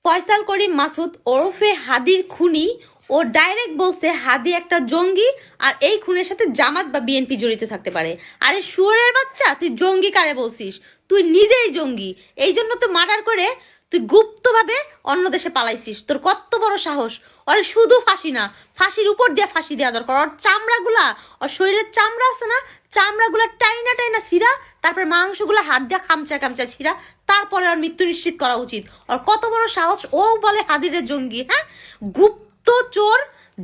ফয়সাল করিম মাসুদ ওরফে হাদির খুনি ও ডাইরেক্ট বলছে হাদি একটা জঙ্গি আর এই খুনের সাথে জামাত বা বিএনপি জড়িত থাকতে পারে। আরে শুয়োরের বাচ্চা, তুই জঙ্গি কারে বলছিস? তুই নিজেই জঙ্গি। এই জন্য তো মার্ডার করে তুই গুপ্তভাবে অন্য দেশে পালাইছিস। তোর কত বড় সাহস! আরে শুধু ফাঁসি না, ফাঁসির উপর দিয়ে ফাঁসি দেওয়া দরকার। ওর চামড়াগুলা, ওর শরীরের চামড়া আছে না, চামড়াগুলা টাইনা টাইনা ছিঁড়া, তারপর মাংসগুলা হাত দিয়ে খামচা খামচা ছিঁড়া, তারপরে ওর মৃত্যু নিশ্চিত করা উচিত। ওর কত বড় সাহস! ও বলে হাদিরের জঙ্গি। হ্যাঁ, গুপ্তচোর,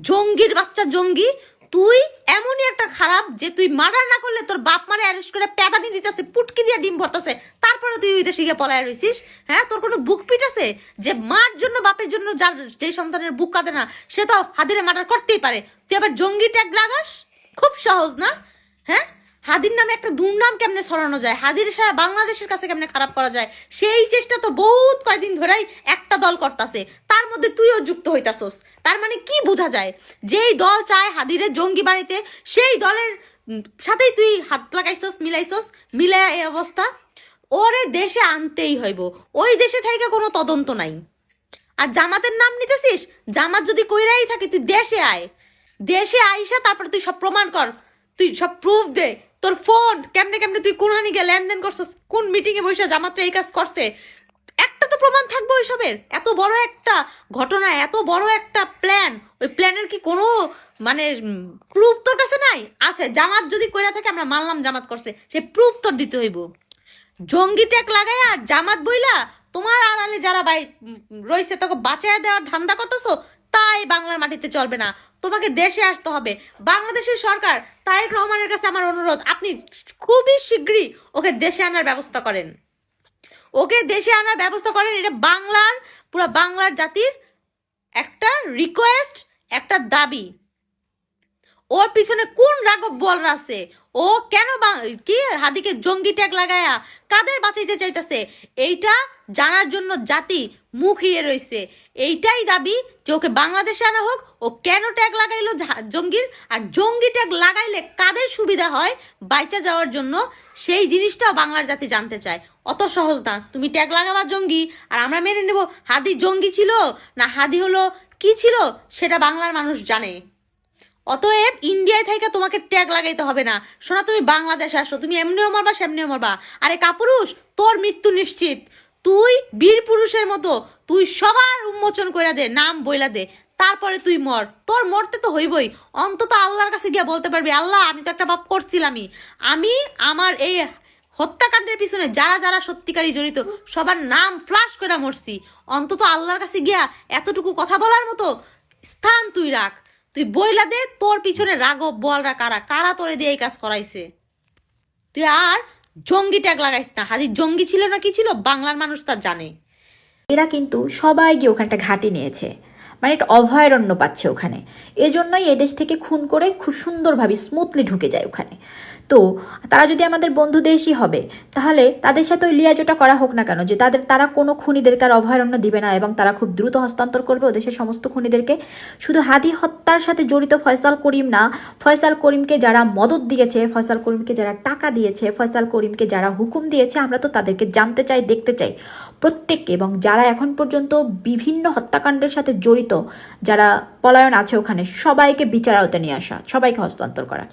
জঙ্গির বাচ্চা জঙ্গি। তুই এমনই একটা খারাপ যে তুই মার্ডার না করলে তোর বাপ মারে অ্যারেস্ট করে প্যাদানি দিতেছে, পুটকি দিয়ে ডিম ভরতেছে, তারপরে তুই ওই দেশে গিয়ে পলায় রইছিস। হ্যাঁ, তোর কোনো বুক পিট আছে? যে মার জন্য, বাপের জন্য, যার যে সন্তানের বুক কাঁদে না, সে তো হাদিরে মার্ডার করতেই পারে। তুই আবার জঙ্গি ট্যাগ লাগাস? খুব সহজ না? হ্যাঁ, হাদির নামে একটা দুর্নাম কেমনে ছড়ানো যায়, হাদির সারা বাংলাদেশের কাছে কেমনে খারাপ করা যায়, সেই চেষ্টা তো বহুত কয়দিন ধরেই একটা দল করতেছে, তার মধ্যে তুইও যুক্ত হইতাছস। তার মানে কি বোঝা যায়? যেই দল চায় হাদিরে জঙ্গি বানাইতে, সেই দলের সাথেই তুই হাত লাগাইছস, মিলাইছস, মিলাইয়া এই অবস্থা। ওরে দেশে আনতেই হইব, ওই দেশে থেকে কোনো তদন্ত নাই। আর জামাতের নাম নিতেছিস? জামাত যদি কইরাই থাকে, তুই দেশে আয়, দেশে আইসা তারপরে তুই সব প্রমাণ কর, তুই সব প্রুফ দে। তোর ফোন কেমনে কেমনে তুই কোন হানি গিয়ে লেনদেন করছিস, কোন মিটিং এ বসে জামাতটা এই কাজ করছে, একটা তো প্রমাণ থাকবে ওইসবের। এত বড় একটা ঘটনা, এত বড় একটা প্ল্যান, ওই প্ল্যানের কি কোনো মানে প্রুফ তোর কাছে নাই? আছে। জামাত যদি কইরা থাকে আমরা মানলাম জামাত করছে, সে প্রুফ তোর দিতে হইব। জঙ্গি ট্যাগ লাগাই আর জামাত বইলা তোমার আড়ালে যারা ভাই রয়েছে তোকে বাঁচায় দেওয়ার ধান্দা করতেছো, তাই বাংলার মাটিতে চলবে না। তোমাকে দেশে আসতে হবে। বাংলাদেশের সরকার, তারেক রহমানের কাছে আমার অনুরোধ, আপনি খুবই শীঘ্রই ওকে দেশে আনার ব্যবস্থা করেন। ওকে দেশে আনার ব্যবস্থা করেন। এটা বাংলার, পুরো বাংলার জাতির একটা রিকোয়েস্ট, একটা দাবি। ওর পিছনে কোন রাঘব বোয়ালরা আছে? ও কেন কি হাদিকে জঙ্গি ট্যাগ লাগায়া কাদের বাঁচাইতে চাইতেছে, এইটা জানার জন্য জাতি মুখ হিয়ে রয়েছে। এইটাই দাবি যে ওকে বাংলাদেশে আনা হোক। ও কেন ট্যাগ লাগাইলো জঙ্গির, আর জঙ্গি ট্যাগ লাগাইলে কাদের সুবিধা হয় বাইচা যাওয়ার জন্য, সেই জিনিসটাও বাংলার জাতি জানতে চায়। অত সহজ না তুমি ট্যাগ লাগাবা জঙ্গি আর আমরা মেনে নেব হাদি জঙ্গি ছিল না, হাদি হলো কি ছিল সেটা বাংলার মানুষ জানে। অতএব ইন্ডিয়ায় থেকে তোমাকে ট্যাগ লাগাইতে হবে না। শোনা, তুমি বাংলাদেশে আসো, তুমি এমনিও মরবা সেমনিও মরবা। আরে কাপুরুষ, তোর মৃত্যু নিশ্চিত। তুই বীর পুরুষের মতো তুই সবার উন্মোচন কইরা দে, নাম বইলা দে, তারপরে তুই মর। তোর মরতে তো হইবই। অন্তত আল্লাহর কাছে গিয়া বলতে পারবি, আল্লাহ আমি তো একটা পাপ করছিলামই, আমি আমার এই হত্যাকাণ্ডের পিছনে যারা যারা সত্যিকারই জড়িত সবার নাম ফ্লাশ করে মরছি। অন্তত আল্লাহর কাছে গিয়া এতটুকু কথা বলার মতো স্থান তুই রাখ। তুই বইলা দে তোর পিছনে রাঘব বোয়ালরা কারা কারা তোরে দিয়ে এই কাজ করাইছে। তুই আর জঙ্গি ট্যাগ লাগাইস না। হাদি জঙ্গি ছিল না কি ছিল বাংলার মানুষ তা জানে। এরা কিন্তু সবাই গিয়ে ওখানটা ঘাঁটি নিয়েছে, মানে একটা অভয়ারণ্য পাচ্ছে ওখানে। এজন্যই এদেশ থেকে খুন করে খুব সুন্দরভাবে স্মুথলি ঢুকে যায় ওখানে। তো তারা যদি আমাদের বন্ধু দেশই হবে, তাহলে তাদের সাথে ওই লিয়াজোটা করা হোক না কেন, যে তারা কোনো খুনিদেরকে আর অভয়ারণ্য দিবে না এবং তারা খুব দ্রুত হস্তান্তর করবে ওদেশের সমস্ত খুনিদেরকে। শুধু হাদি হত্যার সাথে জড়িত ফয়সাল করিম না, ফয়সাল করিমকে যারা মদত দিয়েছে, ফয়সাল করিমকে যারা টাকা দিয়েছে, ফয়সাল করিমকে যারা হুকুম দিয়েছে, আমরা তো তাদেরকে জানতে চাই, দেখতে চাই প্রত্যেককে। এবং যারা এখন পর্যন্ত বিভিন্ন হত্যাকাণ্ডের সাথে জড়িত, যারা পলায়ন আছে ওখানে, সবাইকে বিচার আওতায় নিয়ে আসা, সবাইকে হস্তান্তর করা,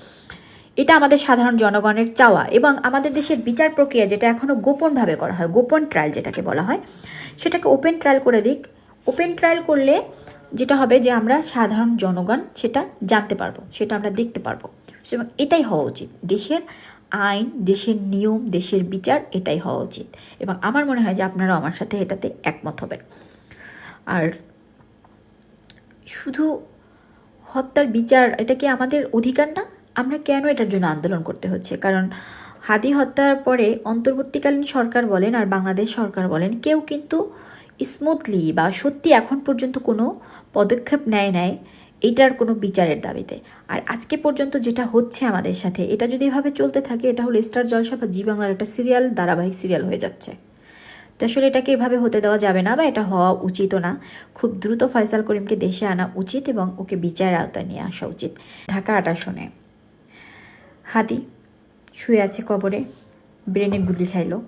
এটা আমাদের সাধারণ জনগণের চাওয়া। এবং আমাদের দেশের বিচার প্রক্রিয়া যেটা এখনও গোপনভাবে করা হয়, গোপন ট্রায়াল যেটাকে বলা হয়, সেটাকে ওপেন ট্রায়াল করে দিক। ওপেন ট্রায়াল করলে যেটা হবে যে আমরা সাধারণ জনগণ সেটা জানতে পারবো, সেটা আমরা দেখতে পারবো। এবং এটাই হওয়া উচিত। দেশের আইন, দেশের নিয়ম, দেশের বিচার, এটাই হওয়া উচিত। এবং আমার মনে হয় যে আপনারাও আমার সাথে এটাতে একমত হবেন। আর শুধু হত্যার বিচার, এটা কি আমাদের অধিকার না? আমরা কেন এটার জন্য আন্দোলন করতে হচ্ছে? কারণ হাদি হত্যার পরে অন্তর্বর্তীকালীন সরকার বলেন আর বাংলাদেশ সরকার বলেন, কেউ কিন্তু স্মুথলি বা সত্যি এখন পর্যন্ত কোনো পদক্ষেপ নেয় এটার কোনো বিচারের দাবিতে। আর আজকে পর্যন্ত যেটা হচ্ছে আমাদের সাথে, এটা যদি এভাবে চলতে থাকে, এটা হলো স্টার জলসা বা জি বাংলার একটা সিরিয়াল, ধারাবাহিক সিরিয়াল হয়ে যাচ্ছে। তো আসলে এটাকে এভাবে হতে দেওয়া যাবে না, বা এটা হওয়া উচিতও না। খুব দ্রুত ফয়সাল করিমকে দেশে আনা উচিত এবং ওকে বিচারের আওতায় নিয়ে আসা উচিত। ঢাকা ৮ আসনে হাদি শুয়ে আছে কবরে, ব্রেনে গুলি খাইলো।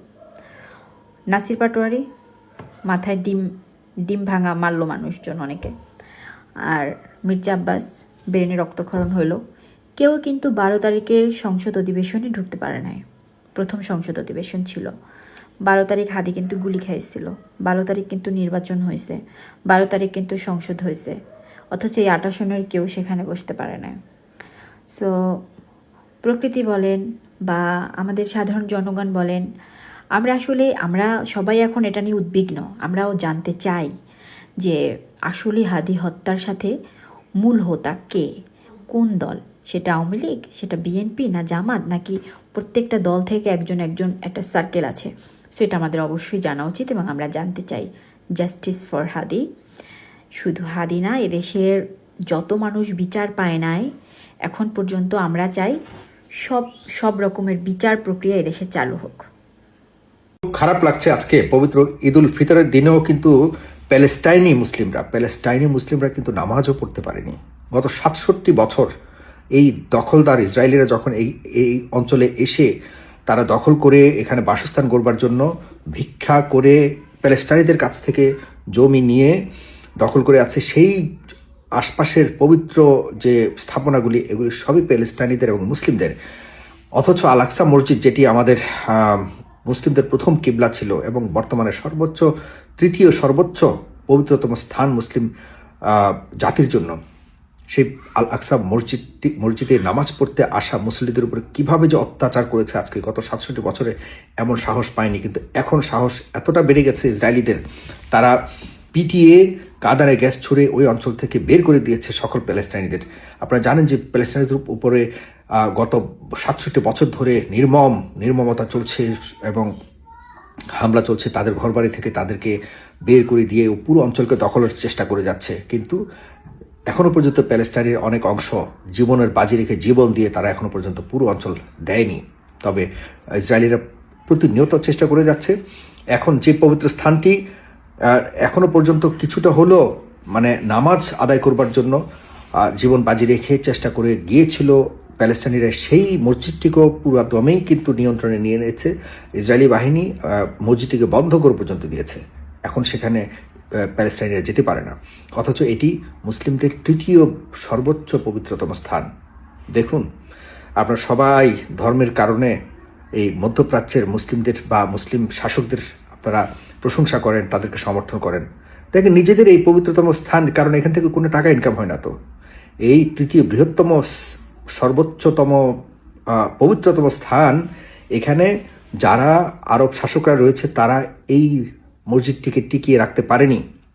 নাসির পাটোয়ারি মাথায় ডিম ভাঙা মারলো মানুষজন অনেকে। আর মির্জা আব্বাস ব্রেনে রক্তক্ষরণ হইলো। কেউ কিন্তু 12 তারিখের সংসদ অধিবেশনে ঢুকতে পারে নাই। প্রথম সংসদ অধিবেশন ছিল। 12 তারিখ হাদি কিন্তু গুলি খাইছিল। 12 তারিখ কিন্তু নির্বাচন হয়েছে। 12 তারিখ কিন্তু সংসদ হয়েছে। অথচ এই 28 জনের কেউ সেখানে বসতে পারে না। সো প্রকৃতি বলেন বা আমাদের সাধারণ জনগণ বলেন, আমরা সবাই এখন এটা নিয়ে উদ্বিগ্ন। আমরাও জানতে চাই যে আসলে হাদি হত্যার সাথে মূল হোতা কে, কোন দল, সেটা আওয়ামী লীগ, সেটা বিএনপি, না জামাত, নাকি প্রত্যেকটা দল থেকে একজন একটা সার্কেল আছে। সো এটা আমাদের অবশ্যই জানা উচিত এবং আমরা জানতে চাই জাস্টিস ফর হাদি। শুধু হাদি না, এদেশের যত মানুষ বিচার পায় নাই এখন পর্যন্ত আমরা চাই সব রকমের বিচার প্রক্রিয়া এদেশে চালু হোক। খারাপ লাগছে আজকে পবিত্র ঈদ উল ফিতরের দিনেও কিন্তু প্যালেস্টাইনি মুসলিমরা কিন্তু নামাজও পড়তে পারেনি। গত 67 বছর এই দখলদার ইসরায়েলিরা যখন এই অঞ্চলে এসে তারা দখল করে এখানে বাসস্থান গড়বার জন্য ভিক্ষা করে প্যালেস্টাইনিদের কাছ থেকে জমি নিয়ে দখল করে আছে, সেই আশপাশের পবিত্র যে স্থাপনাগুলি এগুলি সবই প্যালেস্টাইনিদের এবং মুসলিমদের। অথচ আল আকসা মসজিদ, যেটি আমাদের মুসলিমদের প্রথম কিবলা ছিল এবং বর্তমানে তৃতীয় সর্বোচ্চ পবিত্রতম স্থান মুসলিম জাতির জন্য, সেই আল আকসা মসজিদে নামাজ পড়তে আসা মুসল্লিদের উপরে কিভাবে যে অত্যাচার করেছে আজকে গত 67 বছরে, এমন সাহস পায়নি। কিন্তু এখন সাহস এতটা বেড়ে গেছে ইসরায়েলিদের, তারা পিটিয়ে কাঁদানে গ্যাস ছুড়ে ওই অঞ্চল থেকে বের করে দিয়েছে সকল প্যালেস্টাইনিদের। আপনারা জানেন যে প্যালেস্টাইনিদের উপরে গত 67 বছর ধরে নির্মমতা চলছে এবং হামলা চলছে। তাদের ঘরবাড়ি থেকে তাদেরকে বের করে দিয়ে পুরো অঞ্চলকে দখলের চেষ্টা করে যাচ্ছে। কিন্তু এখনো পর্যন্ত প্যালেস্টাইনের অনেক অংশ জীবনের বাজি রেখে জীবন দিয়ে তারা এখনো পর্যন্ত পুরো অঞ্চল দেয়নি। তবে ইসরায়েলিরা প্রতিনিয়ত চেষ্টা করে যাচ্ছে। এখন যে পবিত্র স্থানটি এখনো পর্যন্ত কিছুটা হলো নামাজ আদায় করবার জন্য জীবন বাজি রেখে চেষ্টা করে গিয়েছিল প্যালেস্টাইনিরা, সেই মসজিদটিকেও পুরো দমেই কিন্তু নিয়ন্ত্রণে নিয়ে নিয়েছে ইসরায়েলি বাহিনী। মসজিদটিকে বন্ধ করে পর্যন্ত দিয়েছে। এখন সেখানে প্যালেস্টাইনিরা যেতে পারে না। অথচ এটি মুসলিমদের তৃতীয় সর্বোচ্চ পবিত্রতম স্থান। দেখুন, আপনারা সবাই ধর্মের কারণে এই মধ্যপ্রাচ্যের মুসলিমদের বা মুসলিম শাসকদের আপনারা প্রশংসা করেন, তাদেরকে সমর্থন করেন। দেখেন নিজেদের এই পবিত্রতম স্থান, কারণ এখান থেকে কোনো টাকা ইনকাম হয় না। তো এই তৃতীয় বৃহত্তম সর্বোচ্চতম পবিত্রতম স্থান, এখানে যারা আরব শাসকরা রয়েছে তারা এই মসজিদটিকে টিকিয়ে রাখতে পারেনি।